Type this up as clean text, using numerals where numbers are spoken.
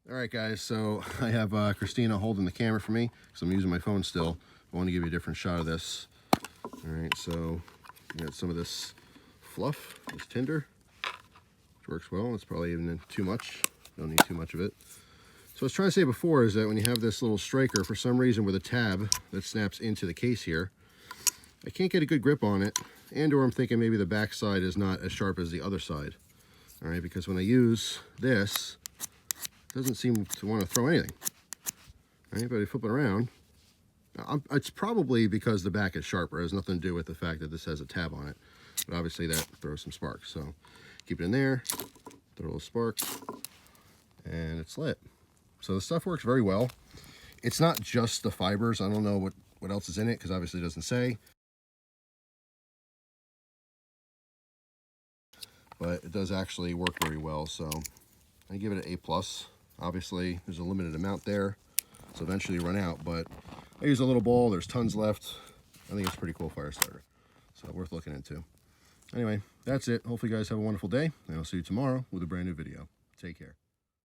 All right, guys, so I have Christina holding the camera for me because I'm using my phone still. I want to give you a different shot of this. All right, so we got some of this fluff, this tinder, which works well. It's probably even too much. Don't need too much of it. So I was trying to say before is that when you have this little striker, for some reason with a tab that snaps into the case here, I can't get a good grip on it, and or I'm thinking maybe the back side is not as sharp as the other side. All right, because when I use this, it doesn't seem to want to throw anything. All right, but I flip it around. It's probably because the back is sharper. It has nothing to do with the fact that this has a tab on it. But obviously that throws some sparks. So keep it in there, throw a little spark, and it's lit. So the stuff works very well. It's not just the fibers. I don't know what else is in it because obviously it doesn't say. But it does actually work very well. So I give it an A+. Obviously there's a limited amount there. So eventually you run out, but I use a little bowl. There's tons left. I think it's a pretty cool fire starter. So worth looking into. Anyway, that's it. Hopefully you guys have a wonderful day, and I'll see you tomorrow with a brand new video. Take care.